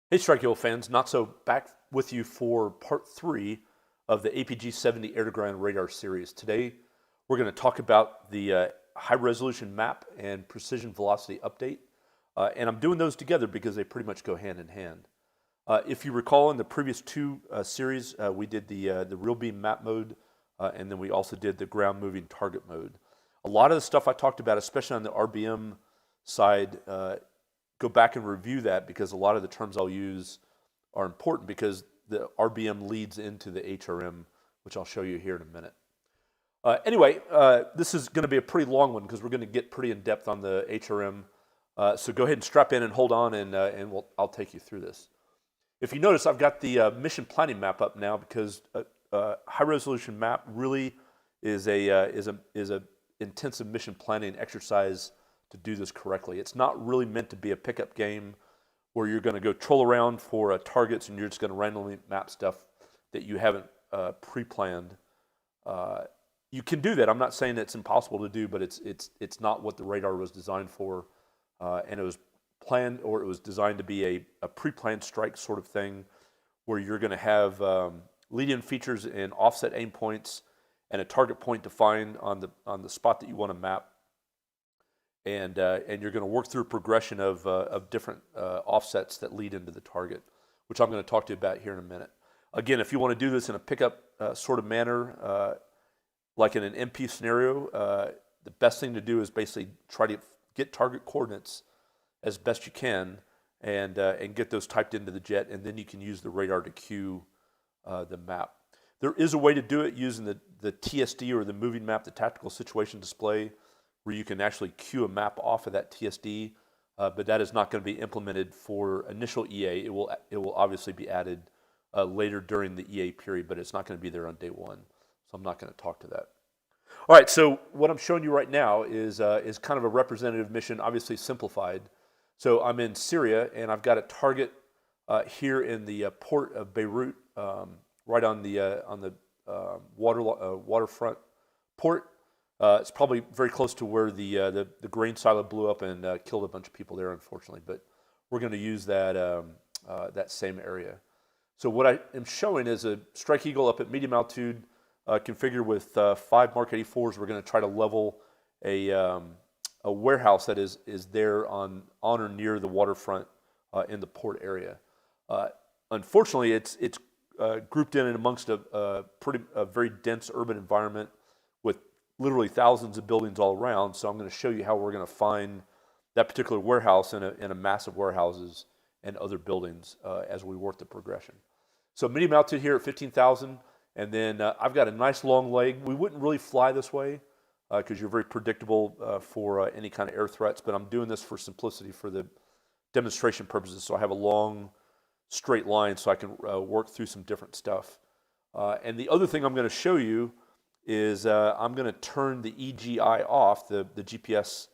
Hey Strike Eagle fans, not so back with you for part 3 of the APG-70 air-to-ground radar series. Today we're going to talk about the high-resolution map and precision velocity update. And I'm doing those together because they pretty much go hand in hand. If you recall, in the previous two series, we did the real beam map mode, and then we also did the ground moving target mode. A lot of the stuff I talked about, especially on the RBM side, go back and review that because a lot of the terms I'll use are important because the RBM leads into the HRM, which I'll show you here in a minute. Anyway, this is going to be a pretty long one because we're going to get pretty in depth on the HRM. So go ahead and strap in and hold on, and I'll take you through this. If you notice, I've got the mission planning map up now because high resolution map really is a intensive mission planning exercise to do this correctly. It's not really meant to be a pickup game where you're going to go troll around for targets and you're just going to randomly map stuff that you haven't pre-planned. You can do that. I'm not saying it's impossible to do, but it's not what the radar was designed for, and it was planned, or it was designed to be a pre-planned strike sort of thing, where you're going to have lead-in features and offset aim points and a target point defined on the spot that you want to map. And you're going to work through a progression of different offsets that lead into the target, which I'm going to talk to you about here in a minute. Again, if you want to do this in a pickup sort of manner, like in an MP scenario, the best thing to do is basically try to get target coordinates as best you can and get those typed into the jet, and then you can use the radar to cue the map. There is a way to do it using the TSD, or the moving map, the tactical situation display, where you can actually cue a map off of that TSD, but that is not going to be implemented for initial EA. It will obviously be added later during the EA period, but it's not going to be there on day one, so I'm not going to talk to that. All right, so what I'm showing you right now is kind of a representative mission, obviously simplified. So I'm in Syria, and I've got a target here in the port of Beirut, right on the waterfront port. It's probably very close to where the grain silo blew up and killed a bunch of people there, unfortunately. But we're going to use that same area. So what I am showing is a Strike Eagle up at medium altitude, configured with 5 Mark 84s. We're going to try to level a warehouse that is there on or near the waterfront in the port area. Unfortunately, it's grouped in amongst a very dense urban environment with literally thousands of buildings all around. So I'm going to show you how we're going to find that particular warehouse in a massive warehouses and other buildings as we work the progression. So medium altitude here at 15,000, and then I've got a nice long leg. We wouldn't really fly this way because you're very predictable for any kind of air threats, but I'm doing this for simplicity, for the demonstration purposes. So I have a long straight line so I can work through some different stuff. And the other thing I'm going to show you is I'm going to turn the EGI off, the GPS,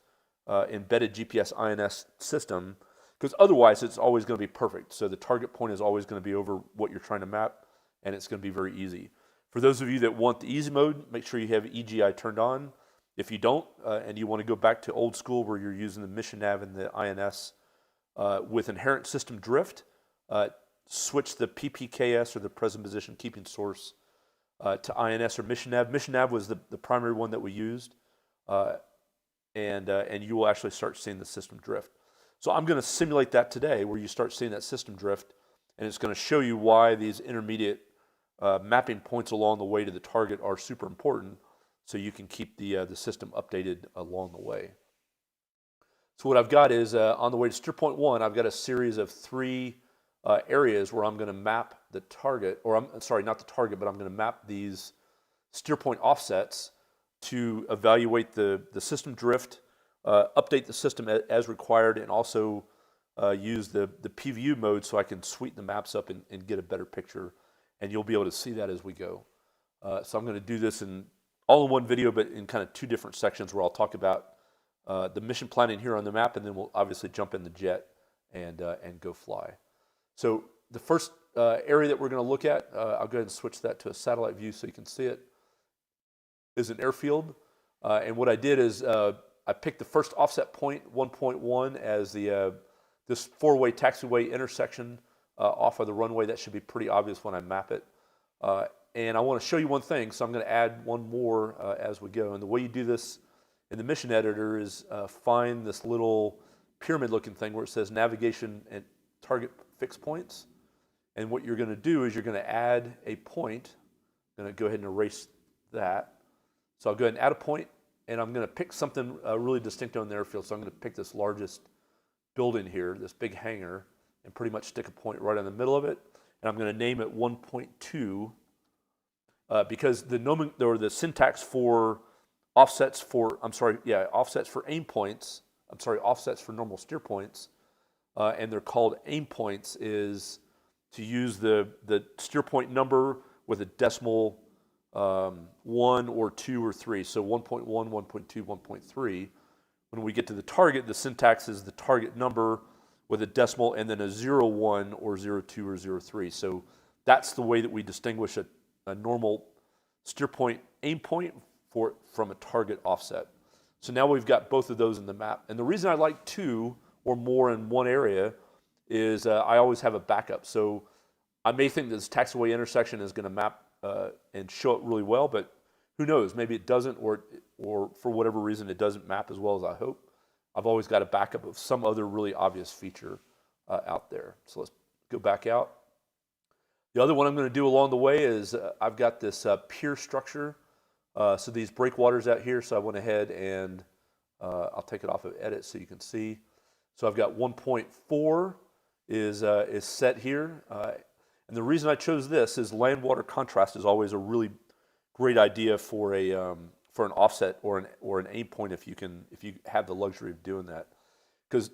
embedded GPS INS system, because otherwise it's always going to be perfect. So the target point is always going to be over what you're trying to map, and it's going to be very easy. For those of you that want the easy mode, make sure you have EGI turned on. If you don't, and you want to go back to old school where you're using the mission nav and the INS with inherent system drift, switch the PPKS, or the present position keeping source, to INS or mission nav. Mission nav was the primary one that we used, and you will actually start seeing the system drift. So I'm going to simulate that today, where you start seeing that system drift, and it's going to show you why these intermediate mapping points along the way to the target are super important, so you can keep the system updated along the way. So what I've got is on the way to steer point 1, I've got a series of 3 areas where I'm going to map the target, or I'm sorry, not the target, but I'm going to map these steer point offsets to evaluate the system drift, update the system as required, and also use the PVU mode so I can sweeten the maps up and get a better picture, and you'll be able to see that as we go. So I'm going to do this all in one video, but in kind of 2 different sections, where I'll talk about the mission planning here on the map, and then we'll obviously jump in the jet and go fly. So the first area that we're going to look at, I'll go ahead and switch that to a satellite view so you can see it, is an airfield. And what I did is I picked the first offset point, 1.1, as this 4-way taxiway intersection off of the runway. That should be pretty obvious when I map it. And I want to show you one thing, so I'm going to add one more as we go. And the way you do this in the mission editor is find this little pyramid-looking thing where it says navigation and target fixed points. And what you're going to do is you're going to add a point. I'm going to go ahead and erase that. So I'll go ahead and add a point, and I'm going to pick something really distinct on the airfield. So I'm going to pick this largest building here, this big hangar, and pretty much stick a point right in the middle of it. And I'm going to name it 1.2 because the syntax for offsets for offsets for aim points. Offsets for normal steer points, and they're called aim points. Is to use the steer point number with a decimal 1 or 2 or 3. So 1.1, 1.2, 1.3. When we get to the target, the syntax is the target number with a decimal and then a 0.1 or 0.2 or 0.3. So that's the way that we distinguish a normal steer point aim point from a target offset. So now we've got both of those in the map. And the reason I like 2 or more in one area is I always have a backup. So I may think this taxiway intersection is going to map and show it really well, but who knows? Maybe it doesn't, or for whatever reason it doesn't map as well as I hope. I've always got a backup of some other really obvious feature out there. So let's go back out. The other one I'm going to do along the way is I've got this pier structure. So these breakwaters out here, so I went ahead and I'll take it off of edit so you can see. So I've got 1.4 is set here. And the reason I chose this is land-water contrast is always a really great idea for an offset or an aim point if you have the luxury of doing that. Because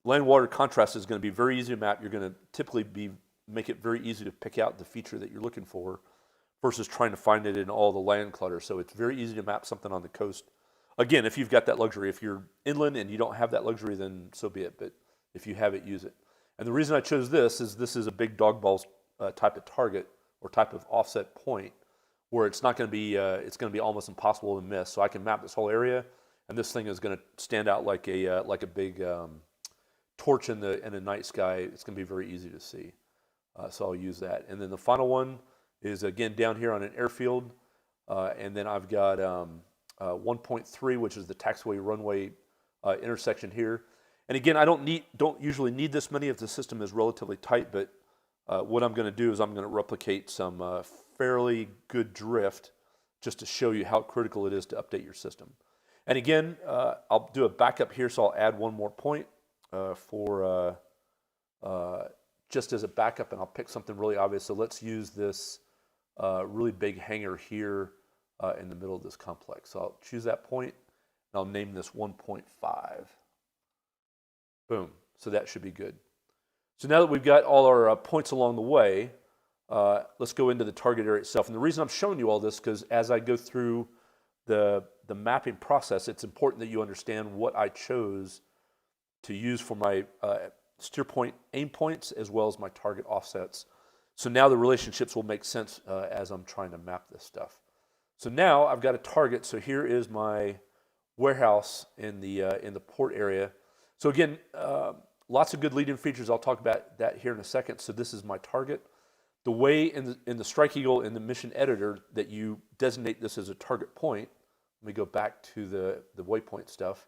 land-water contrast is going to be very easy to map. You're going to typically make it very easy to pick out the feature that you're looking for versus trying to find it in all the land clutter. So it's very easy to map something on the coast. Again, if you've got that luxury. If you're inland and you don't have that luxury, then so be it. But if you have it, use it. And the reason I chose this is a big dog balls type of target or type of offset point where it's not going to be it's going to be almost impossible to miss. So I can map this whole area, and this thing is going to stand out like a big torch in the night sky. It's going to be very easy to see. So I'll use that. And then the final one is again down here on an airfield, and then I've got 1.3, which is the taxiway runway intersection here. And again, I don't usually need this many if the system is relatively tight, but what I'm going to do is I'm going to replicate some fairly good drift just to show you how critical it is to update your system. And again, I'll do a backup here, so I'll add one more point for just as a backup, and I'll pick something really obvious. So let's use this really big hangar here in the middle of this complex. So I'll choose that point, and I'll name this 1.5. Boom. So that should be good. So now that we've got all our points along the way, let's go into the target area itself. And the reason I'm showing you all this, because as I go through the mapping process, it's important that you understand what I chose to use for my steer point aim points as well as my target offsets. So now the relationships will make sense as I'm trying to map this stuff. So now I've got a target. So here is my warehouse in the port area. So again, lots of good lead-in features. I'll talk about that here in a second. So this is my target. The way in the Strike Eagle in the mission editor that you designate this as a target point, let me go back to the waypoint stuff,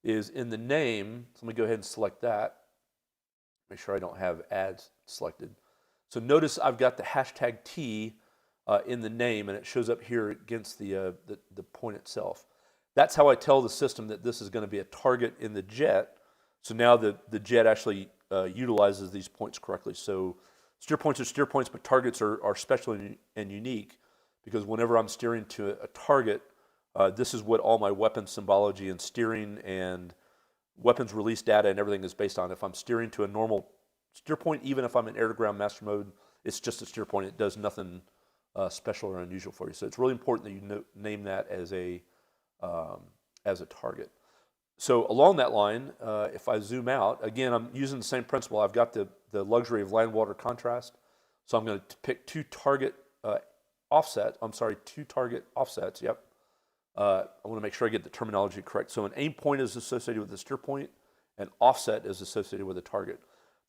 is in the name. So let me go ahead and select that. Make sure I don't have ads selected. So notice I've got the hashtag T in the name, and it shows up here against the point itself. That's how I tell the system that this is going to be a target in the jet. So now the jet actually utilizes these points correctly. So steer points are steer points, but targets are special and unique because whenever I'm steering to a target, this is what all my weapon symbology and steering and weapons release data and everything is based on. If I'm steering to a normal steer point, even if I'm in air-to-ground master mode, it's just a steer point. It does nothing special or unusual for you. So it's really important that you name that as a target. So along that line, if I zoom out, again, I'm using the same principle. I've got the luxury of land-water contrast. So I'm going to pick two target offsets. Yep. I want to make sure I get the terminology correct. So an aim point is associated with a steer point, and offset is associated with a target.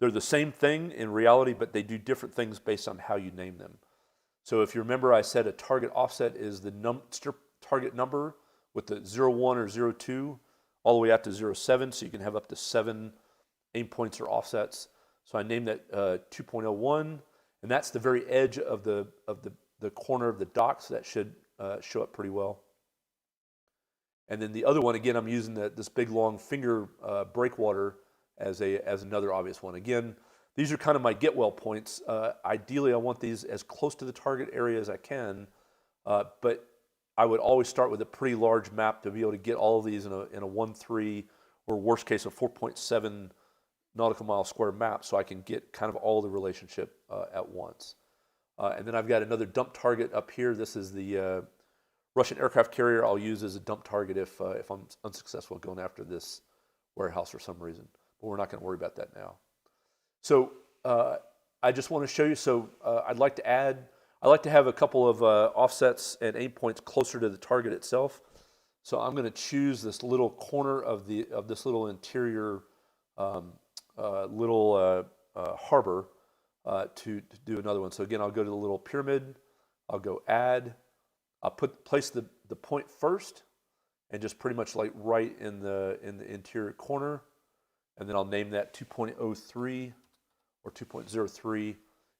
They're the same thing in reality, but they do different things based on how you name them. So if you remember, I said a target offset is the target number with the 01 or 02 all the way out to 07, so you can have up to 7 aim points or offsets. So I named that 2.01, and that's the very edge of the corner of the dock, so that should show up pretty well. And then the other one, again, I'm using this big long finger breakwater as another obvious one. Again, these are kind of my get well points. Ideally, I want these as close to the target area as I can, but I would always start with a pretty large map to be able to get all of these in a 1.3 or worst case a 4.7 nautical mile square map, so I can get kind of all the relationship at once. And then I've got another dump target up here. This is the Russian aircraft carrier I'll use as a dump target if I'm unsuccessful going after this warehouse for some reason. But we're not going to worry about that now. So I just want to show you. So I'd like to have a couple of offsets and aim points closer to the target itself. So I'm going to choose this little corner of this little interior harbor to do another one. So again, I'll go to the little pyramid. I'll go add. I'll place the point first, and just pretty much like right in the interior corner, and then I'll name that 2.03 or 2.03,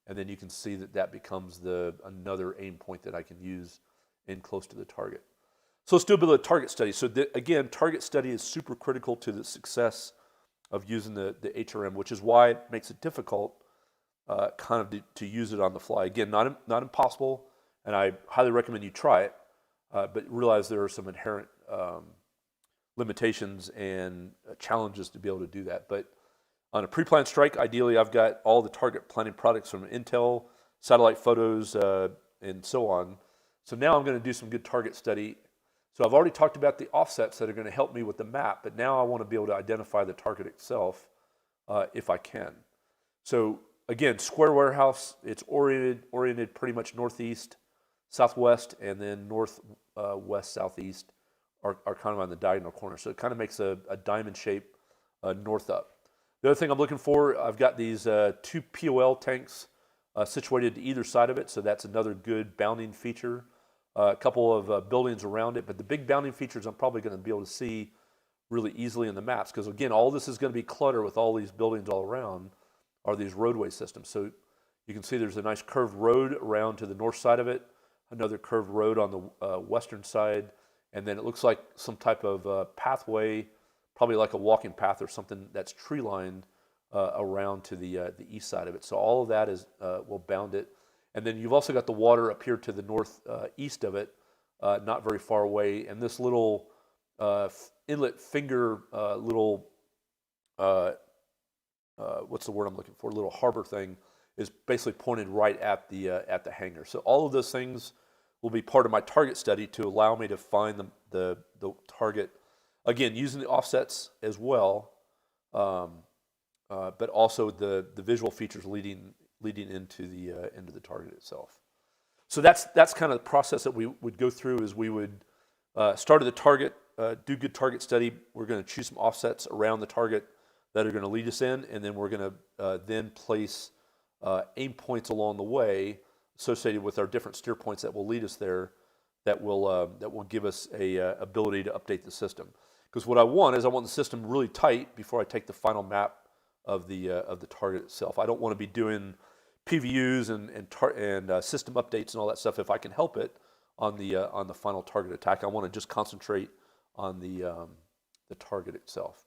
and then you can see that becomes another aim point that I can use in close to the target. So let's do a bit of target study. So again, target study is super critical to the success of using the HRM, which is why it makes it difficult to use it on the fly. Again, not impossible, and I highly recommend you try it, but realize there are some inherent limitations and challenges to be able to do that. But on a pre-planned strike, ideally I've got all the target planning products from Intel, satellite photos, and so on. So now I'm going to do some good target study. So I've already talked about the offsets that are going to help me with the map, but now I want to be able to identify the target itself if I can. So again, square warehouse, it's oriented pretty much northeast, southwest, and then northwest, southeast are kind of on the diagonal corner. So it kind of makes a diamond shape north up. The other thing I'm looking for, I've got these 2 POL tanks situated to either side of it, so that's another good bounding feature. A couple of buildings around it, but the big bounding features I'm probably going to be able to see really easily in the maps, because again, all this is going to be clutter with all these buildings all around are these roadway systems. So you can see there's a nice curved road around to the north side of it, another curved road on the western side, and then it looks like some type of pathway, probably like a walking path or something that's tree lined around to the east side of it. So all of that will bound it. And then you've also got the water up here to the northeast of it, not very far away. And this little inlet finger, what's the word I'm looking for? Little harbor thing is basically pointed right at the hangar. So all of those things will be part of my target study to allow me to find the target. Again, using the offsets as well, but also the visual features leading into the target itself. So that's kind of the process that we would go through. Is we would start at the target, do good target study. We're going to choose some offsets around the target that are going to lead us in, and then we're going to then place aim points along the way associated with our different steer points that will lead us there, that will give us a ability to update the system. Because what I want the system really tight before I take the final map of the target itself. I don't want to be doing PVUs and system updates and all that stuff if I can help it on the final target attack. I want to just concentrate on the target itself.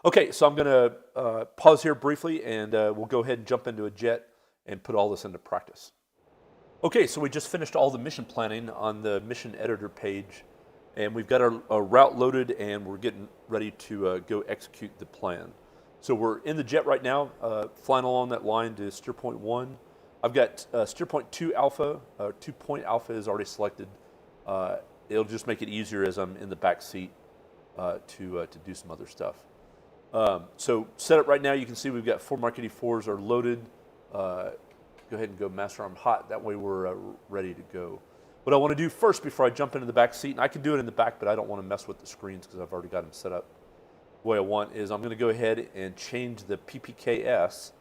Okay, so I'm going to pause here briefly, and we'll go ahead and jump into a jet and put all this into practice. Okay, so we just finished all the mission planning on the mission editor page, and we've got our route loaded, and we're getting ready to go execute the plan. So we're in the jet right now, flying along that line to steer point 1. I've got steer point 2 alpha, 2-point alpha is already selected. It'll just make it easier as I'm in the back seat to do some other stuff. So set up right now, you can see we've got 4 Mark 84s are loaded. Go ahead and go master arm hot, that way we're ready to go. What I want to do first before I jump into the back seat, and I can do it in the back, but I don't want to mess with the screens because I've already got them set up the way I want, is I'm going to go ahead and change the PPKS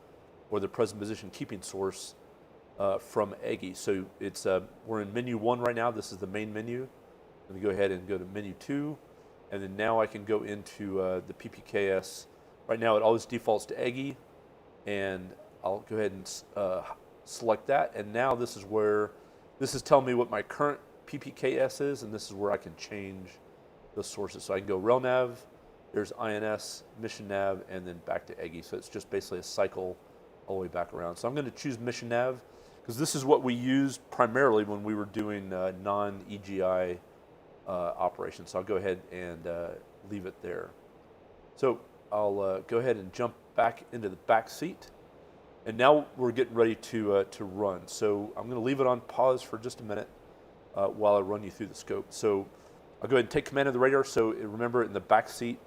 or the present position keeping source from APG. So it's we're in menu 1 right now. This is the main menu. I'm going to go ahead and go to menu 2, and then now I can go into the PPKS. Right now it always defaults to APG, and I'll go ahead and select that. And now this is telling me what my current PPKS is, and this is where I can change the sources. So I can go rel nav, there's INS, mission nav, and then back to APG. So it's just basically a cycle all the way back around. So I'm going to choose mission nav because this is what we used primarily when we were doing non-EGI operations. So I'll go ahead and leave it there. So I'll go ahead and jump back into the back seat. And now we're getting ready to run. So I'm going to leave it on pause for just a minute while I run you through the scope. So I'll go ahead and take command of the radar. So remember, in the back seat,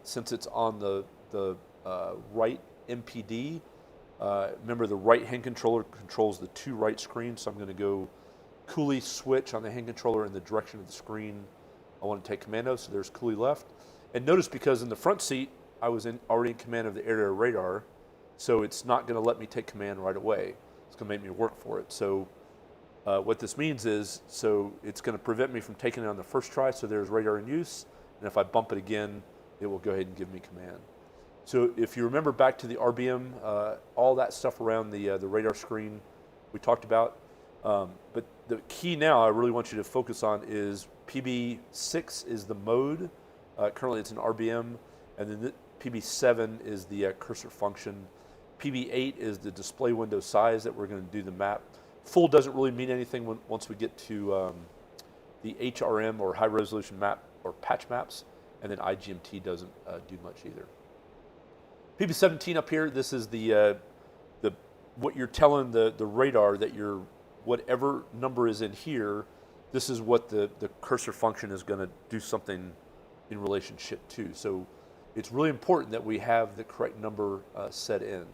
since it's on the right MPD, remember the right hand controller controls the 2 right screens. So I'm going to go coolie switch on the hand controller in the direction of the screen I want to take command of. So there's coolie left. And notice, because in the front seat, I was already in command of the air-to-air radar, so it's not going to let me take command right away. It's going to make me work for it. So what this means is, so it's going to prevent me from taking it on the first try. So there's radar in use, and if I bump it again, it will go ahead and give me command. So if you remember back to the RBM, all that stuff around the radar screen we talked about. But the key now I really want you to focus on is PB6 is the mode. Currently it's an RBM, and then PB7 is the cursor function. PB8 is the display window size that we're going to do the map. Full doesn't really mean anything once we get to the HRM, or high resolution map, or patch maps, and then IGMT doesn't do much either. PB17 up here, this is the what you're telling the radar that your whatever number is in here, this is what the cursor function is going to do something in relationship to. So it's really important that we have the correct number set in.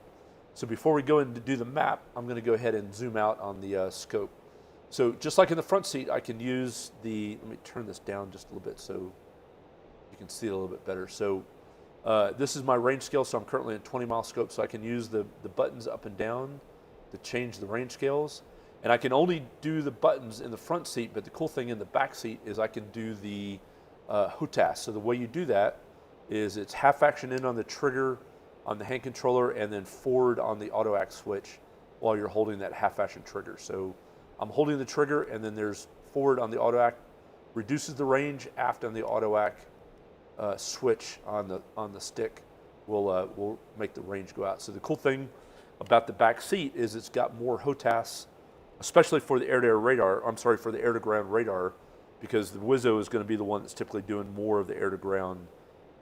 So before we go in to do the map, I'm going to go ahead and zoom out on the scope. So just like in the front seat, I can use let me turn this down just a little bit so you can see it a little bit better. So this is my range scale, so I'm currently in 20-mile scope, so I can use the buttons up and down to change the range scales. And I can only do the buttons in the front seat, but the cool thing in the back seat is I can do the HOTAS. So the way you do that is it's half action in on the trigger on the hand controller, and then forward on the auto act switch while you're holding that half action trigger. So I'm holding the trigger, and then there's forward on the auto act, reduces the range. After on the auto act switch on the stick will make the range go out. So the cool thing about the back seat is it's got more HOTAS, especially for the air-to-air radar. I'm sorry, for the air-to-ground radar, because the WISO is going to be the one that's typically doing more of the air-to-ground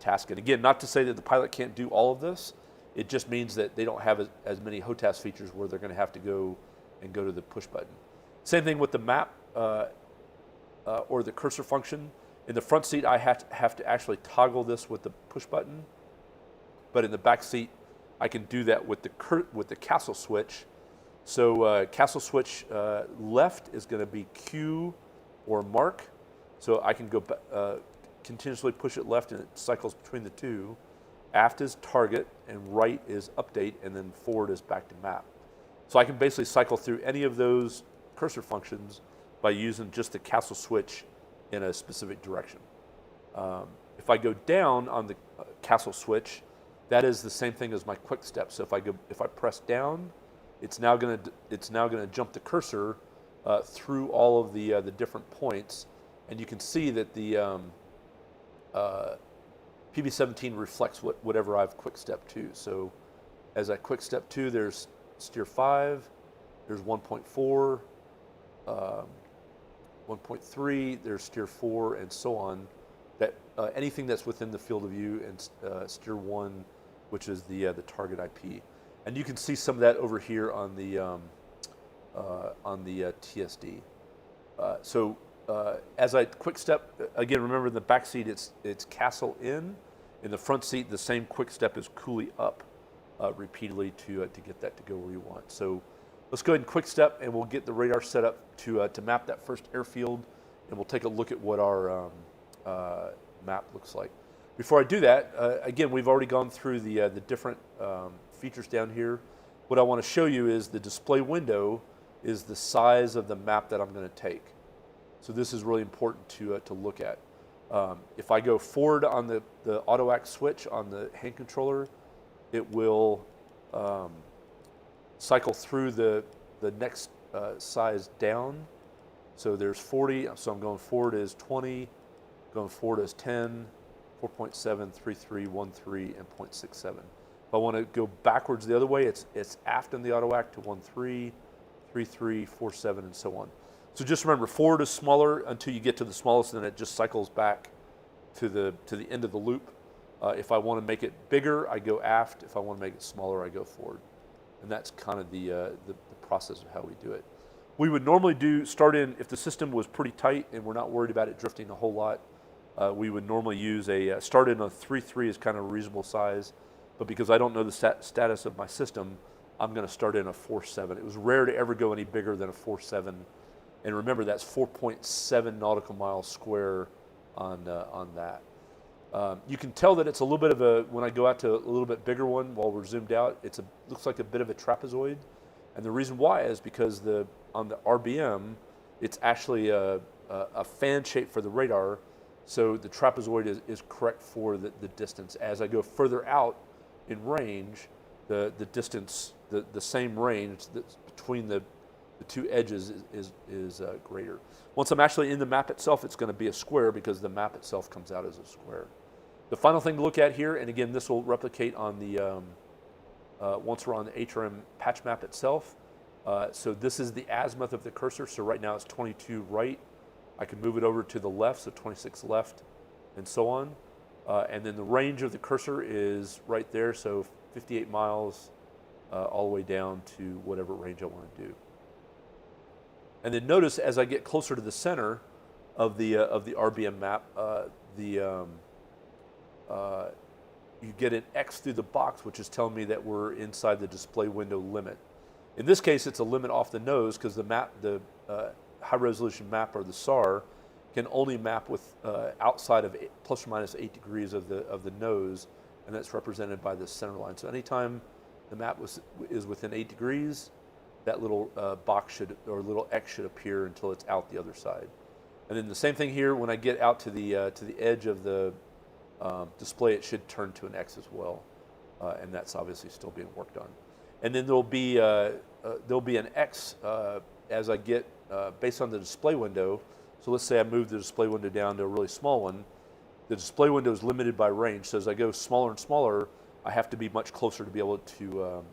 task. And again, not to say that the pilot can't do all of this, it just means that they don't have as many HOTAS features where they're going to have to go to the push button. Same thing with the map or the cursor function. In the front seat, I have to actually toggle this with the push button, but in the back seat, I can do that with the castle switch. So castle switch left is going to be Q or mark. So I can go continuously push it left, and it cycles between the two. Aft is target, and right is update, and then forward is back to map. So I can basically cycle through any of those cursor functions by using just the castle switch in a specific direction. If I go down on the castle switch, that is the same thing as my quick step. So if I press down, it's now going to jump the cursor through all of the different points, and you can see that the PB17 reflects whatever I've quick step to. So as I quick step to, there's steer 5, there's 1.4, 1.3, there's steer 4, and so on. That anything that's within the field of view, and steer 1, which is the target IP. And you can see some of that over here on the TSD. So as I quick step, again, remember in the back seat it's castle in. In the front seat, the same quick step is coolie up repeatedly to get that to go where you want. So let's go ahead and quick step, and we'll get the radar set up to map that first airfield, and we'll take a look at what our map looks like. Before I do that, again, we've already gone through the different features down here. what I want to show you is the display window is the size of the map that I'm going to take. So this is really important to look at. If I go forward on the auto act switch on the hand controller, it will cycle through the next size down. So there's 40, so I'm going forward is 20, going forward is 10, 4.7, 3.3, 1.3, and 0.67. If I want to go backwards the other way, it's aft in the auto act to 1.3, 3.3, 4.7, and so on. So just remember, forward is smaller until you get to the smallest, and then it just cycles back to the end of the loop. If I want to make it bigger, I go aft. If I want to make it smaller, I go forward. And that's kind of the process of how we do it. We would normally start in, if the system was pretty tight and we're not worried about it drifting a whole lot, we would normally use start in a 3.3 is kind of a reasonable size, but because I don't know the status of my system, I'm going to start in a 4.7. It was rare to ever go any bigger than a 4.7, and remember that's 4.7 nautical miles square on that. You can tell that it's a little bit of when I go out to a little bit bigger one while we're zoomed out, looks like a bit of a trapezoid, and the reason why is because on the RBM, it's actually a fan shape for the radar, so the trapezoid is correct for the distance. As I go further out in range, the distance, the same range that's between the two edges is greater. Once I'm actually in the map itself, it's going to be a square because the map itself comes out as a square. The final thing to look at here, and again, this will replicate on the once we're on the HRM patch map itself. So this is the azimuth of the cursor. So right now it's 22 right. I can move it over to the left, so 26 left, and so on. And then the range of the cursor is right there, so 58 miles all the way down to whatever range I want to do. And then notice as I get closer to the center of the RBM map, you get an X through the box, which is telling me that we're inside the display window limit. In this case, it's a limit off the nose because the high resolution map, or the SAR, can only map with outside of plus or minus 8 degrees of the nose, and that's represented by the center line. So anytime the map is within 8 degrees, that little box little X should appear until it's out the other side. And then the same thing here, when I get out to the edge of the display, it should turn to an X as well, and that's obviously still being worked on. And then there'll be an X as I get based on the display window. So let's say I move the display window down to a really small one. The display window is limited by range, so as I go smaller and smaller, I have to be much closer to be able to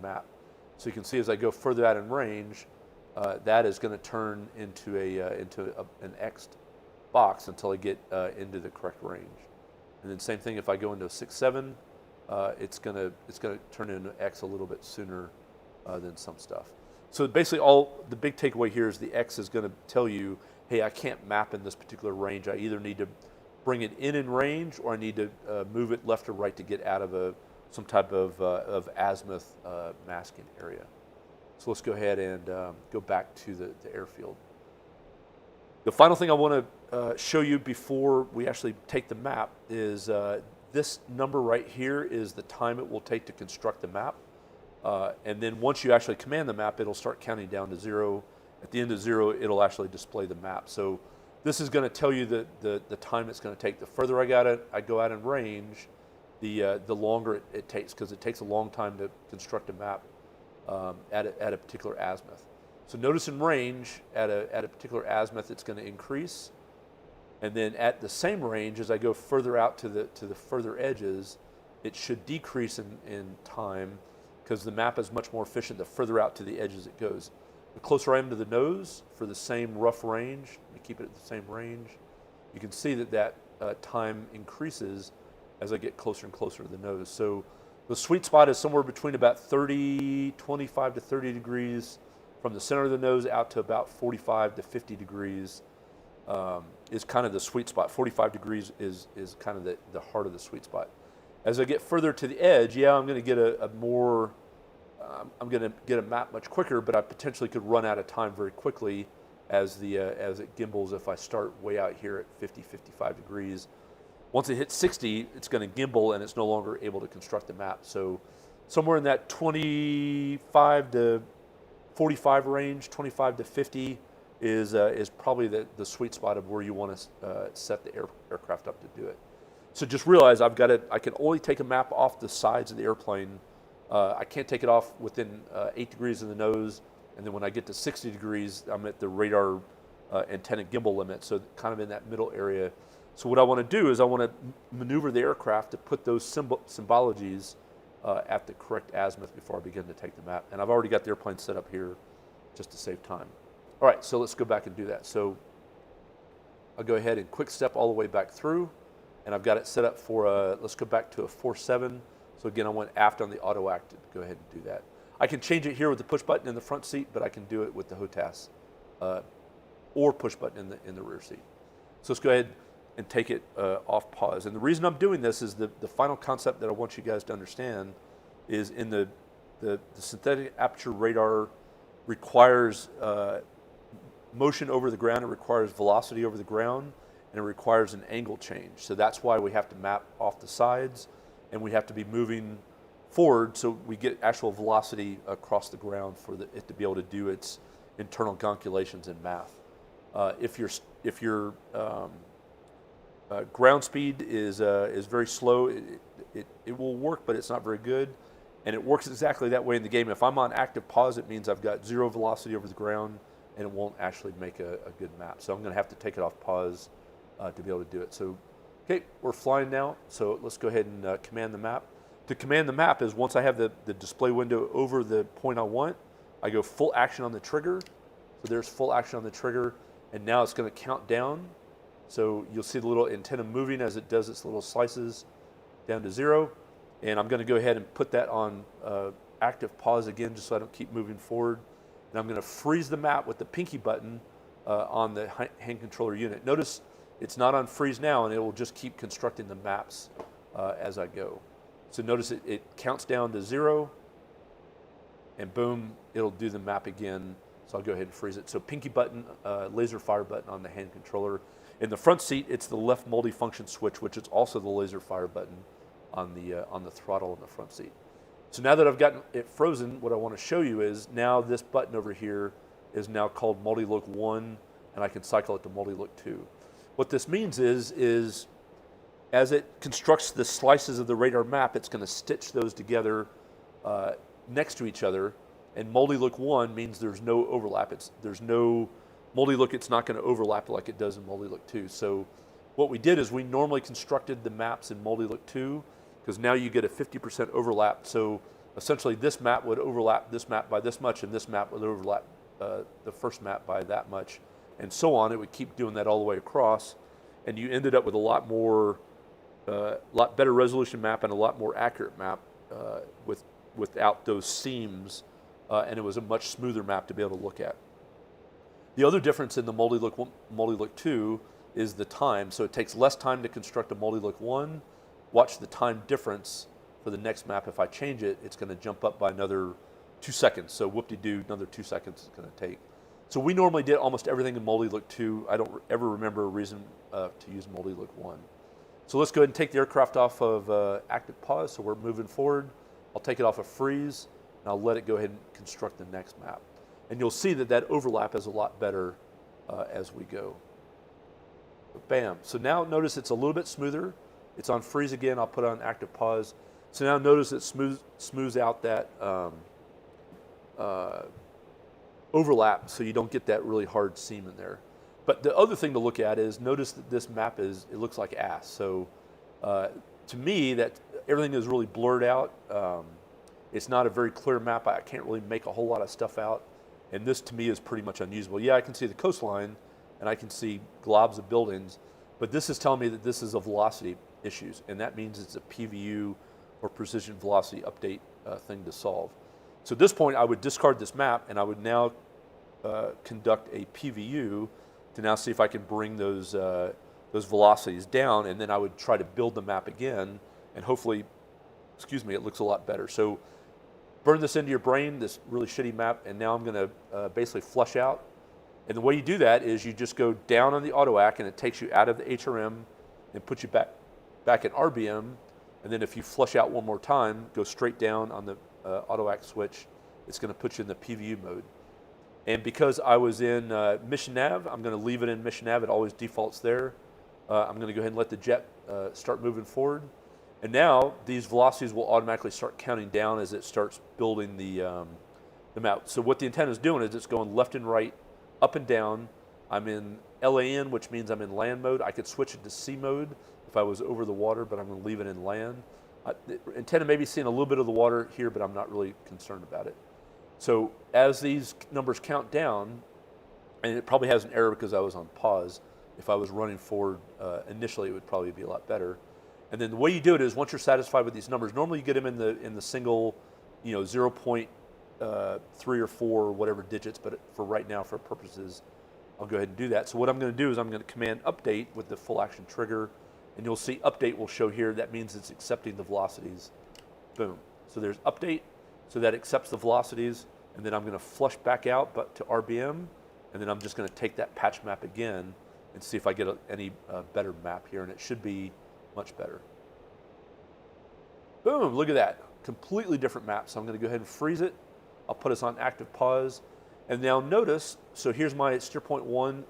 map. So you can see as I go further out in range, that is going to turn into an X box until I get into the correct range. And then same thing if I go into a 6.7, it's going to turn into an X a little bit sooner than some stuff. So basically, the big takeaway here is the X is going to tell you, hey, I can't map in this particular range. I either need to bring it in range, or I need to move it left or right to get out of some type of azimuth masking area. So let's go ahead and go back to the airfield. The final thing I want to show you before we actually take the map is this number right here is the time it will take to construct the map. And then once you actually command the map, it'll start counting down to 0. At the end of 0, it'll actually display the map. So this is going to tell you the time it's going to take. The further I go out in range, the longer it takes, because it takes a long time to construct a map at a particular azimuth. So notice in range, at a particular azimuth, it's going to increase. And then at the same range, as I go further out to the further edges, it should decrease in time, because the map is much more efficient the further out to the edges it goes. The closer I am to the nose for the same rough range, we keep it at the same range, you can see that time increases as I get closer and closer to the nose. So the sweet spot is somewhere between about 25 to 30 degrees from the center of the nose out to about 45 to 50 degrees is kind of the sweet spot. 45 degrees is kind of the heart of the sweet spot. As I get further to the edge, yeah, I'm going to get I'm going to get a map much quicker, but I potentially could run out of time very quickly as it gimbals if I start way out here at 50, 55 degrees. Once it hits 60, it's going to gimbal and it's no longer able to construct the map. So somewhere in that 25 to 45 range, 25 to 50 is probably the sweet spot of where you want to set the aircraft up to do it. So just realize I can only take a map off the sides of the airplane. I can't take it off within 8 degrees of the nose, and then when I get to 60 degrees, I'm at the radar antenna gimbal limit, so kind of in that middle area. So what I want to do is I want to maneuver the aircraft to put those symbologies at the correct azimuth before I begin to take the map. And I've already got the airplane set up here just to save time. All right, so let's go back and do that. So I'll go ahead and quick step all the way back through, and I've got it set up for let's go back to a 4.7. So again, I went aft on the auto act to go ahead and do that. I can change it here with the push button in the front seat, but I can do it with the HOTAS or push button in the rear seat. So let's go ahead and take it off pause. And the reason I'm doing this is the final concept that I want you guys to understand is in the synthetic aperture radar requires motion over the ground, it requires velocity over the ground, and it requires an angle change. So that's why we have to map off the sides, and we have to be moving forward so we get actual velocity across the ground for it to be able to do its internal calculations in math. If your ground speed is very slow, it will work, but it's not very good. And it works exactly that way in the game. If I'm on active pause, it means I've got 0 velocity over the ground, and it won't actually make a good map. So I'm going to have to take it off pause to be able to do it. So, okay, we're flying now. So let's go ahead and command the map. To command the map is once I have the display window over the point I want, I go full action on the trigger. So there's full action on the trigger, and now it's going to count down. So you'll see the little antenna moving as it does its little slices down to 0. And I'm going to go ahead and put that on active pause again, just so I don't keep moving forward. And I'm going to freeze the map with the pinky button on the hand controller unit. Notice it's not on freeze now, and it will just keep constructing the maps as I go. So notice it counts down to 0, and boom, it'll do the map again. So I'll go ahead and freeze it. So pinky button, laser fire button on the hand controller. In the front seat, it's the left multifunction switch, which is also the laser fire button on the throttle in the front seat. So now that I've gotten it frozen, what I want to show you is now this button over here is now called multi-look 1, and I can cycle it to multi-look 2. What this means is as it constructs the slices of the radar map, it's going to stitch those together next to each other. And multi-look 1 means there's no overlap. There's no multi-look, it's not going to overlap like it does in multi-look 2. So what we did is we normally constructed the maps in multi-look 2, because now you get a 50% overlap. So essentially this map would overlap this map by this much, and this map would overlap the first map by that much, and so on. It would keep doing that all the way across, and you ended up with a lot better resolution map and a lot more accurate map without those seams, and it was a much smoother map to be able to look at. The other difference in the multi-look 2 is the time. So it takes less time to construct a multi-look 1. Watch the time difference for the next map. If I change it, it's going to jump up by another 2 seconds. So whoop-de-doo, another 2 seconds it's going to take. So we normally did almost everything in multi-look 2. I don't ever remember a reason to use multi-look 1. So let's go ahead and take the aircraft off of active pause. So we're moving forward. I'll take it off of freeze, and I'll let it go ahead and construct the next map. And you'll see that overlap is a lot better as we go. Bam. So now notice it's a little bit smoother. It's on freeze again. I'll put it on active pause. So now notice it smooths out that overlap, so you don't get that really hard seam in there. But the other thing to look at is notice that this map it looks like ass. So to me, that everything is really blurred out. It's not a very clear map. I can't really make a whole lot of stuff out. And this to me is pretty much unusable. Yeah, I can see the coastline and I can see globs of buildings, but this is telling me that this is a velocity issues, and that means it's a PVU or precision velocity update thing to solve. So at this point, I would discard this map, and I would now conduct a PVU to now see if I can bring those velocities down, and then I would try to build the map again, and hopefully, it looks a lot better. So burn this into your brain, this really shitty map, and now I'm going to basically flush out. And the way you do that is you just go down on the auto act, and it takes you out of the HRM and puts you back in RBM, And then if you flush out one more time, go straight down on the auto act switch, it's going to put you in the PVU mode. And because I was in mission nav, I'm going to leave it in mission nav. It always defaults there. I'm going to go ahead and let the jet start moving forward. And now these velocities will automatically start counting down as it starts building the map. So what the antenna is doing is it's going left and right, up and down. I'm in LAN, which means I'm in land mode. I could switch it to C mode if I was over the water, but I'm going to leave it in land. The antenna may be seeing a little bit of the water here, but I'm not really concerned about it. So as these numbers count down, and it probably has an error because I was on pause. If I was running forward initially, it would probably be a lot better. And then the way you do it is once you're satisfied with these numbers, normally you get them in the single, 0.3 or 4 or whatever digits, but for right now, for purposes, I'll go ahead and do that. So what I'm going to do is I'm going to command update with the full action trigger, and you'll see update will show here. That means it's accepting the velocities. Boom. So there's update, so that accepts the velocities, and then I'm going to flush back out but to RBM, and then I'm just going to take that patch map again and see if I get any better map here, and it should be much better. Boom, look at that. Completely different map. So I'm going to go ahead and freeze it. I'll put us on active pause. And now notice, so here's my steer point 1,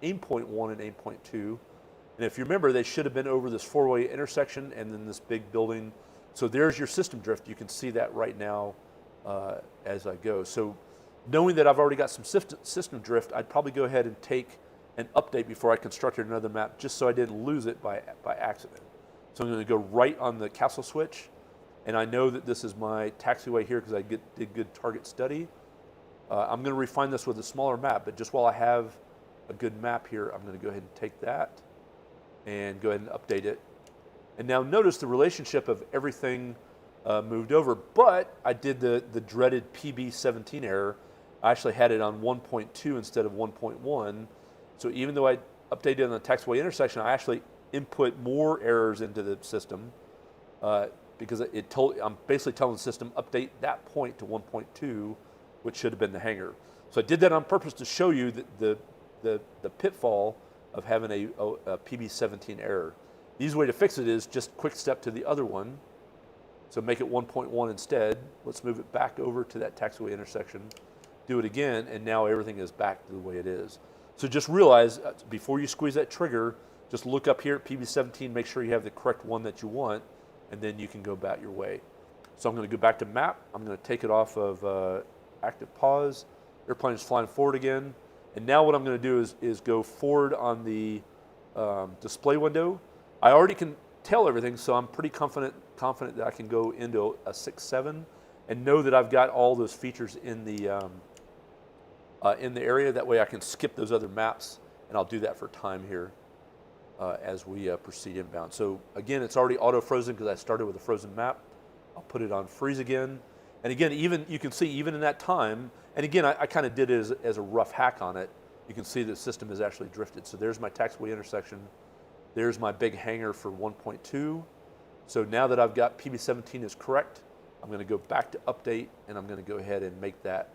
aim point 1 and aim point 2. And if you remember, they should have been over this four-way intersection and then this big building. So there's your system drift. You can see that right now as I go. So knowing that I've already got some system drift, I'd probably go ahead and take an update before I constructed another map, just so I didn't lose it by accident. So I'm going to go right on the castle switch, and I know that this is my taxiway here because I did good target study. I'm going to refine this with a smaller map, but just while I have a good map here, I'm going to go ahead and take that and go ahead and update it. And now notice the relationship of everything moved over, but I did the dreaded PB-17 error. I actually had it on 1.2 instead of 1.1. So even though I updated on the taxiway intersection, I actually input more errors into the system because I'm basically telling the system update that point to 1.2, which should have been the hangar. So I did that on purpose to show you that the pitfall of having a PB-17 error. The easy way to fix it is just quick step to the other one. So make it 1.1 instead. Let's move it back over to that taxiway intersection. Do it again, and now everything is back to the way it is. So just realize, before you squeeze that trigger, just look up here at PB-17, make sure you have the correct one that you want, and then you can go about your way. So I'm going to go back to map. I'm going to take it off of active pause. Airplane is flying forward again. And now what I'm going to do is go forward on the display window. I already can tell everything, so I'm pretty confident that I can go into a 6.7 and know that I've got all those features in the area. That way I can skip those other maps, and I'll do that for time here as we proceed inbound. So again, it's already auto-frozen because I started with a frozen map. I'll put it on freeze again. And again, you can see even in that time, and again, I kind of did it as a rough hack on it. You can see the system is actually drifted. So there's my taxiway intersection. There's my big hangar for 1.2. So now that I've got PB-17 is correct, I'm going to go back to update, and I'm going to go ahead and make that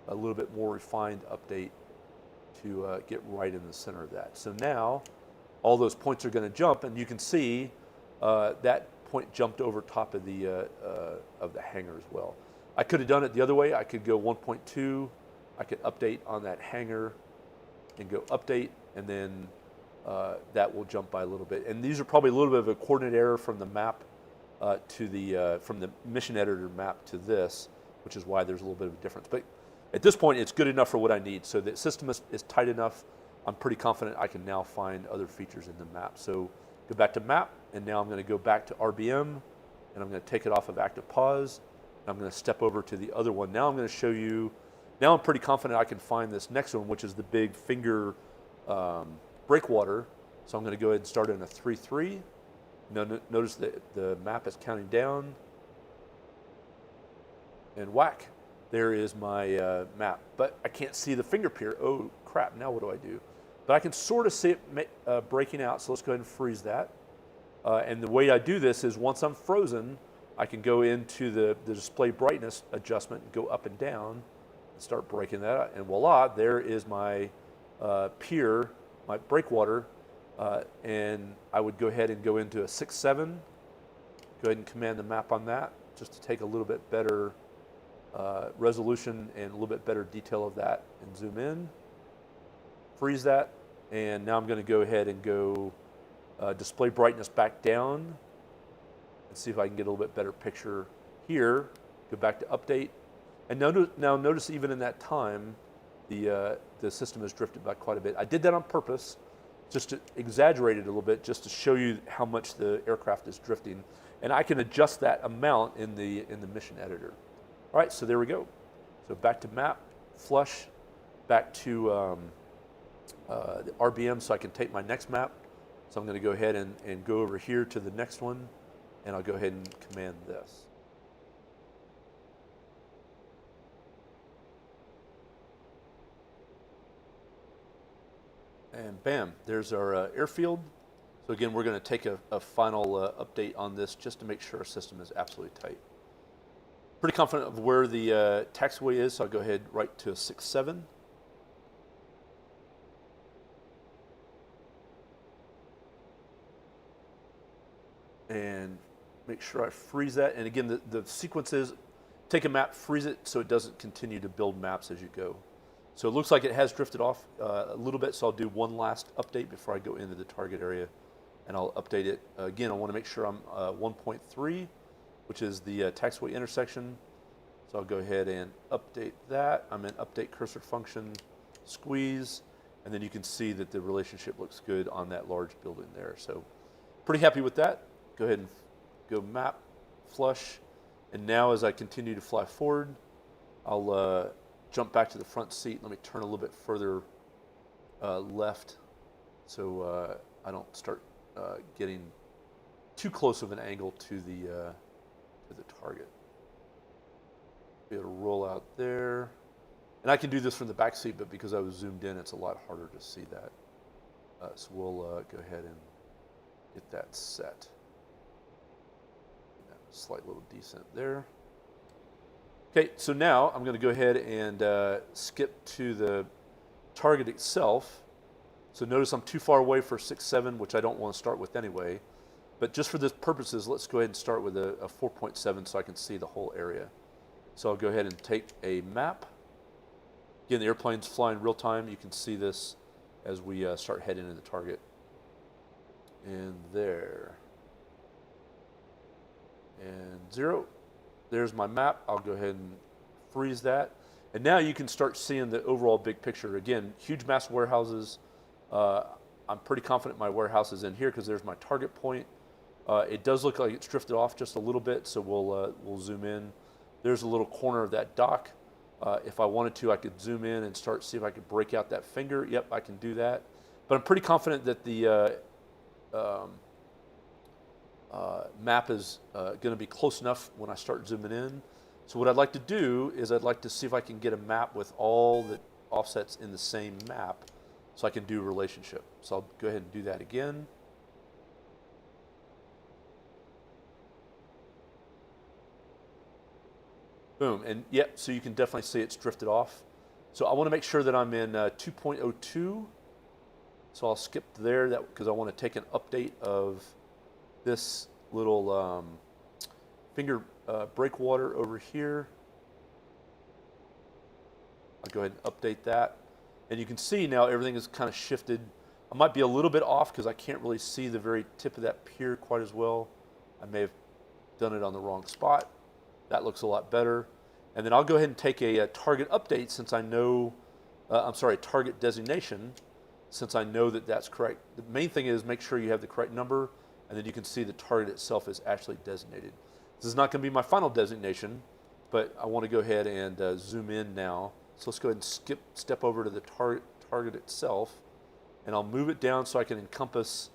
a little bit more refined update to get right in the center of that. So now all those points are going to jump, and you can see that point jumped over top of the hangar as well. I could have done it the other way. I could go 1.2. I could update on that hangar and go update, and then that will jump by a little bit. And these are probably a little bit of a coordinate error from the map from the mission editor map to this, which is why there's a little bit of a difference. But at this point, it's good enough for what I need. So the system is tight enough. I'm pretty confident I can now find other features in the map. So go back to map, and now I'm going to go back to RBM, and I'm going to take it off of active pause. And I'm going to step over to the other one. Now I'm going to show you, now I'm pretty confident I can find this next one, which is the big finger breakwater. So I'm going to go ahead and start in a 3-3. Notice that the map is counting down. And whack, there is my map. But I can't see the finger pier. Oh, crap, now what do I do? But I can sort of see it breaking out, so let's go ahead and freeze that. And the way I do this is once I'm frozen, I can go into the display brightness adjustment and go up and down and start breaking that out. And voila, there is my pier, my breakwater. And I would go ahead and go into a 6-7 Go ahead and command the map on that just to take a little bit better resolution and a little bit better detail of that, and zoom in, freeze that, and now I'm going to go ahead and go display brightness back down and see if I can get a little bit better picture here. Go back to update, and now notice even in that time the system has drifted by quite a bit. I did that on purpose, just to exaggerate it a little bit, just to show you how much the aircraft is drifting, and I can adjust that amount in the mission editor. All right, so there we go. So back to map, flush, back to the RBM, so I can take my next map. So I'm going to go ahead and go over here to the next one, and I'll go ahead and command this. And bam, there's our airfield. So again, we're going to take a final update on this just to make sure our system is absolutely tight. Pretty confident of where the taxiway is, so I'll go ahead right to a 6-7. And make sure I freeze that. And again, the sequence is take a map, freeze it so it doesn't continue to build maps as you go. So it looks like it has drifted off a little bit, so I'll do one last update before I go into the target area, and I'll update it. Again, I want to make sure I'm 1.3, which is the taxiway intersection. So I'll go ahead and update that. I'm in update cursor function, squeeze, and then you can see that the relationship looks good on that large building there. So pretty happy with that. Go ahead and go map, flush, and now as I continue to fly forward, I'll jump back to the front seat. Let me turn a little bit further left so I don't start getting too close of an angle to the target. Be able to roll out there. And I can do this from the back seat, but because I was zoomed in, it's a lot harder to see that. So we'll go ahead and get that set. Slight little descent there. Okay, so now I'm going to go ahead and skip to the target itself. So notice I'm too far away for 6.7, which I don't want to start with anyway. But just for this purposes, let's go ahead and start with a 4.7 so I can see the whole area. So I'll go ahead and take a map. Again, the airplane's flying real time. You can see this as we start heading into the target. And there. And 0. There's my map. I'll go ahead and freeze that. And now you can start seeing the overall big picture. Again, huge mass warehouses. I'm pretty confident my warehouse is in here because there's my target point. It does look like it's drifted off just a little bit, so we'll zoom in. There's a little corner of that dock. If I wanted to, I could zoom in and start see if I could break out that finger. Yep, I can do that. But I'm pretty confident that the map is going to be close enough when I start zooming in. So what I'd like to do is I'd like to see if I can get a map with all the offsets in the same map so I can do relationship. So I'll go ahead and do that again. Boom, and yep, so you can definitely see it's drifted off. So I want to make sure that I'm in 2.02. So I'll skip there because I want to take an update of this little finger breakwater over here. I'll go ahead and update that. And you can see now everything is kind of shifted. I might be a little bit off because I can't really see the very tip of that pier quite as well. I may have done it on the wrong spot. That looks a lot better. And then I'll go ahead and take a target update since I know, target designation, since I know that that's correct. The main thing is make sure you have the correct number, and then you can see the target itself is actually designated. This is not going to be my final designation, but I want to go ahead and zoom in now. So let's go ahead and step over to the target itself, and I'll move it down so I can encompass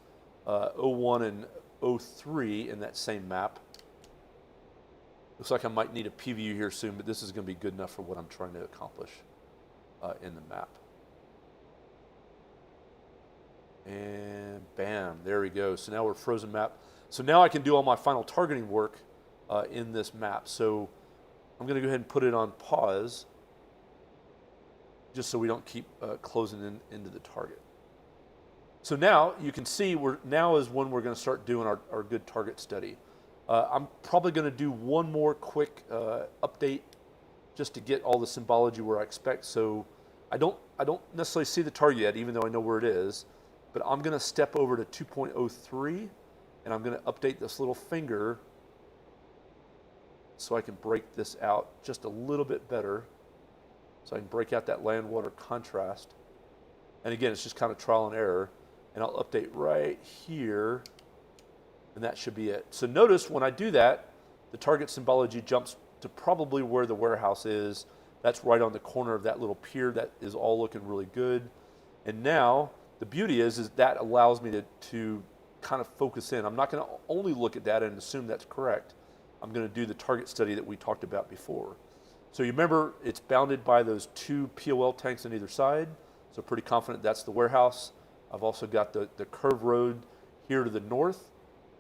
01 and 03 in that same map. Looks like I might need a PVU here soon, but this is going to be good enough for what I'm trying to accomplish in the map. And bam, there we go. So now we're frozen map. So now I can do all my final targeting work in this map. So I'm going to go ahead and put it on pause just so we don't keep closing into the target. So now you can see now is when we're going to start doing our good target study. I'm probably going to do one more quick update just to get all the symbology where I expect. So I don't necessarily see the target yet, even though I know where it is. But I'm going to step over to 2.03, and I'm going to update this little finger so I can break this out just a little bit better. So I can break out that land-water contrast. And again, it's just kind of trial and error. And I'll update right here, and that should be it. So notice when I do that, the target symbology jumps to probably where the warehouse is. That's right on the corner of that little pier. That is all looking really good. And now, the beauty is that allows me to kind of focus in. I'm not going to only look at that and assume that's correct. I'm going to do the target study that we talked about before. So you remember, it's bounded by those 2 POL tanks on either side. So pretty confident that's the warehouse. I've also got the curved road here to the north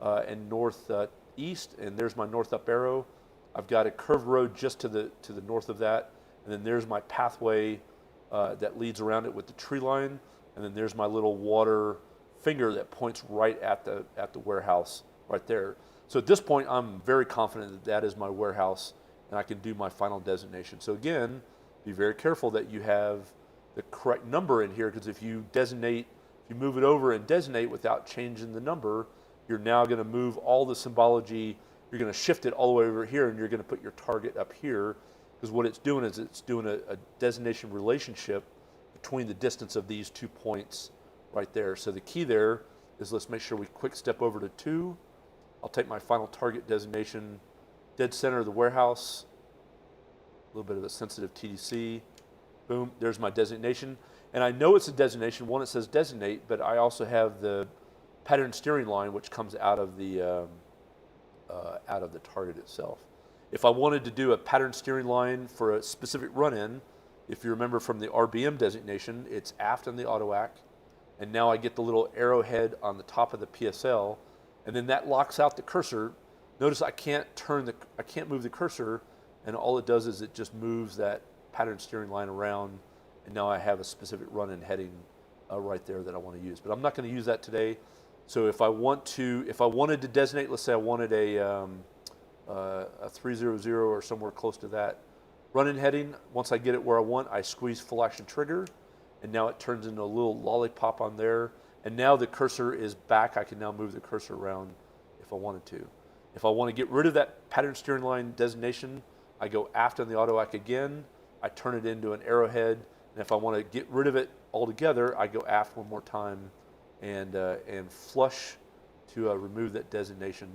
and northeast, and there's my north up arrow. I've got a curved road just to the north of that, and then there's my pathway that leads around it with the tree line, and then there's my little water finger that points right at the warehouse right there. So at this point, I'm very confident that that is my warehouse, and I can do my final designation. So again, be very careful that you have the correct number in here, because if you move it over and designate without changing the number, you're now going to move all the symbology. You're going to shift it all the way over here, and you're going to put your target up here, because what it's doing is it's doing a designation relationship between the distance of these 2 points right there. So the key there is, let's make sure we quick step over to 2. I'll take my final target designation, dead center of the warehouse, a little bit of a sensitive TDC. Boom, there's my designation. And I know it's a designation. One, it says designate, but I also have the pattern steering line, which comes out of the target itself. If I wanted to do a pattern steering line for a specific run-in, if you remember from the RBM designation, it's aft on the auto-ack, and now I get the little arrowhead on the top of the PSL, and then that locks out the cursor. Notice I can't move the cursor, and all it does is it just moves that pattern steering line around, and now I have a specific run-in heading right there that I want to use. But I'm not going to use that today. So if I wanted to designate, let's say I wanted a 300 or somewhere close to that run-in heading, once I get it where I want, I squeeze full action trigger, and now it turns into a little lollipop on there. And now the cursor is back. I can now move the cursor around if I wanted to. If I want to get rid of that pattern steering line designation, I go aft on the auto-ack again. I turn it into an arrowhead. And if I want to get rid of it altogether, I go aft one more time and flush to remove that designation,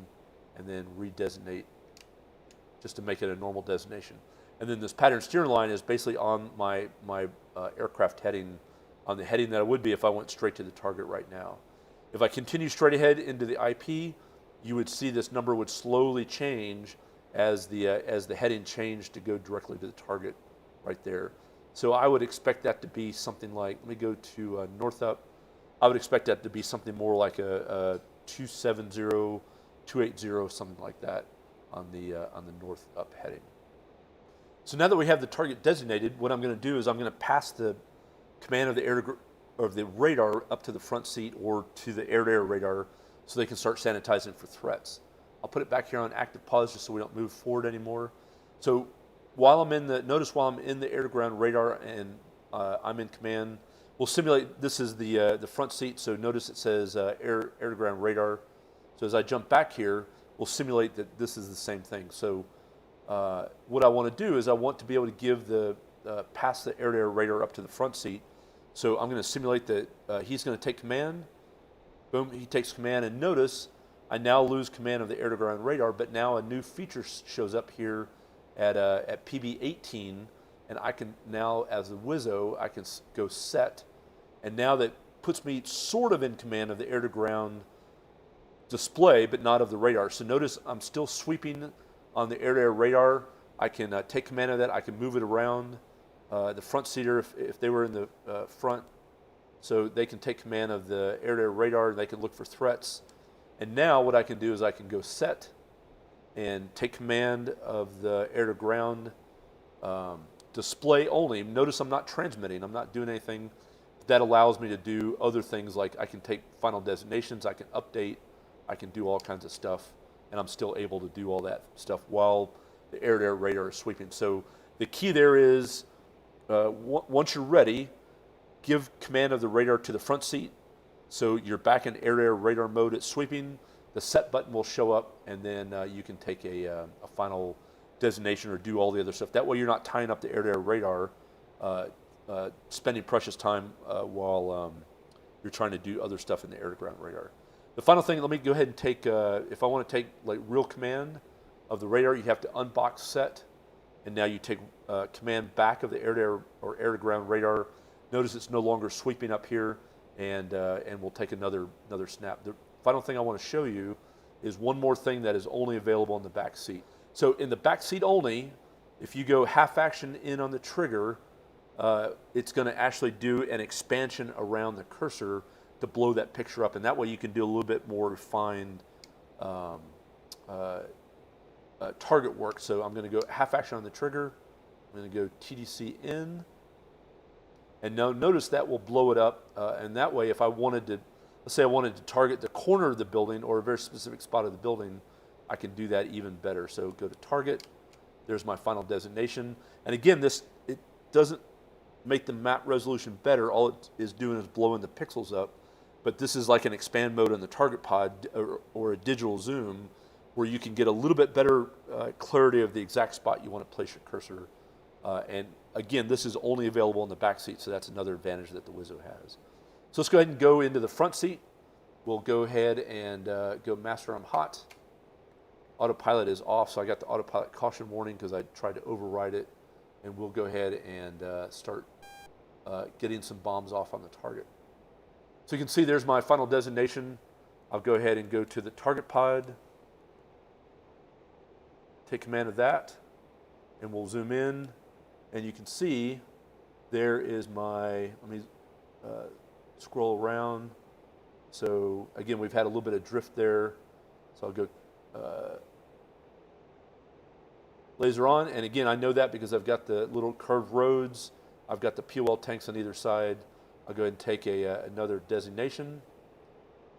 and then redesignate just to make it a normal designation. And then this pattern steering line is basically on my aircraft heading, on the heading that I would be if I went straight to the target right now. If I continue straight ahead into the IP, you would see this number would slowly change as the heading changed to go directly to the target right there. So I would expect that to be something like, let me go to north up. I would expect that to be something more like a 270, 280, something like that on the north up heading. So now that we have the target designated, what I'm going to do is I'm going to pass the command of the radar up to the front seat or to the air-to-air radar so they can start sanitizing for threats. I'll put it back here on active pause just so we don't move forward anymore. So notice while I'm in the air-to-ground radar and I'm in command, we'll simulate, this is the front seat, so notice it says air-to-ground radar. So as I jump back here, we'll simulate that this is the same thing. So what I want to do is I want to be able to give pass the air-to-air radar up to the front seat. So I'm going to simulate that he's going to take command. Boom, he takes command, and notice I now lose command of the air-to-ground radar, but now a new feature shows up here at PB18, and I can now, as a Wizzo, I can go set, and now that puts me sort of in command of the air-to-ground display, but not of the radar. So notice I'm still sweeping on the air-to-air radar. I can take command of that. I can move it around. The front seater, if they were in the front, so they can take command of the air-to-air radar, and they can look for threats. And now what I can do is I can go set and take command of the air-to-ground display only. Notice I'm not transmitting. I'm not doing anything. That allows me to do other things, like I can take final designations, I can update, I can do all kinds of stuff and I'm still able to do all that stuff while the air-to-air radar is sweeping. So the key there is, once you're ready, give command of the radar to the front seat. So you're back in air-to-air radar mode. It's sweeping. The set button will show up, and then you can take a final designation or do all the other stuff. That way you're not tying up the air-to-air radar, spending precious time while you're trying to do other stuff in the air-to-ground radar. The final thing, let me go ahead and take, if I want to take like real command of the radar, you have to unbox set, and now you take command back of the air-to-air or air-to-ground radar. Notice it's no longer sweeping up here, and we'll take another snap. The final thing I want to show you is one more thing that is only available in the back seat. So in the back seat only, if you go half action in on the trigger, it's going to actually do an expansion around the cursor to blow that picture up, and that way you can do a little bit more refined target work. So I'm going to go half action on the trigger. I'm going to go TDC in, and now notice that will blow it up, and that way if I wanted to, let's say I wanted to target the corner of the building or a very specific spot of the building, I can do that even better. So go to target, there's my final designation, and again, it doesn't make the map resolution better. All it is doing is blowing the pixels up, but this is like an expand mode in the target pod or a digital zoom where you can get a little bit better clarity of the exact spot you want to place your cursor. And again, this is only available in the back seat, so that's another advantage that the Wizzo has. So let's go ahead and go into the front seat. We'll go ahead and go master arm hot. Autopilot is off, so I got the autopilot caution warning because I tried to override it. And we'll go ahead and start getting some bombs off on the target. So you can see there's my final designation. I'll go ahead and go to the target pod, take command of that, and we'll zoom in. And you can see there is my, let me scroll around. So again, we've had a little bit of drift there. So I'll go laser on, and again, I know that because I've got the little curved roads. I've got the POL tanks on either side. I'll go ahead and take another designation.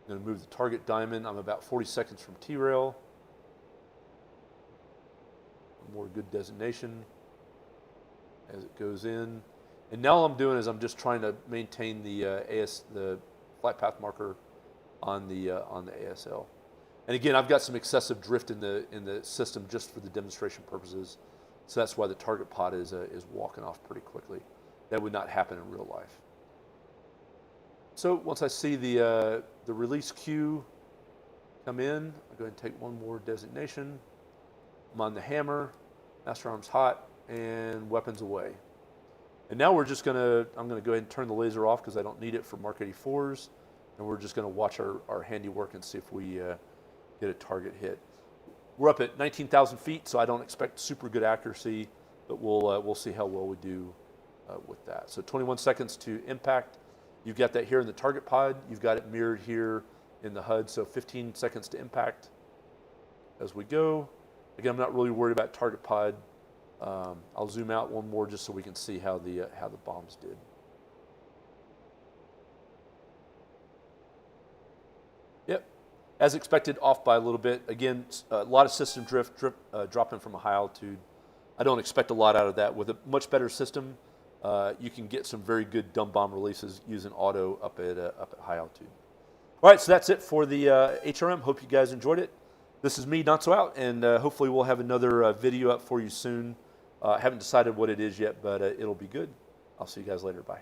I'm going to move the target diamond. I'm about 40 seconds from T-rail. More good designation as it goes in. And now all I'm doing is I'm just trying to maintain the flight path marker on the ASL. And again, I've got some excessive drift in the system just for the demonstration purposes, so that's why the target pod is walking off pretty quickly. That would not happen in real life. So once I see the release cue come in, I'll go ahead and take one more designation. I'm on the hammer, master arms hot, and weapons away. And now we're just I'm gonna go ahead and turn the laser off because I don't need it for Mark 84s, and we're just gonna watch our handiwork and see if we get a target hit. We're up at 19,000 feet, so I don't expect super good accuracy, but we'll see how well we do with that. So 21 seconds to impact. You've got that here in the target pod. You've got it mirrored here in the HUD. So 15 seconds to impact as we go. Again, I'm not really worried about target pod. I'll zoom out one more just so we can see how the bombs did. Yep. As expected, off by a little bit. Again, a lot of system drift dropping from a high altitude. I don't expect a lot out of that. With a much better system, you can get some very good dumb bomb releases using auto up at high altitude. All right, so that's it for the HRM. Hope you guys enjoyed it. This is me, Not So Out, and hopefully we'll have another video up for you soon. I haven't decided what it is yet, but it'll be good. I'll see you guys later. Bye.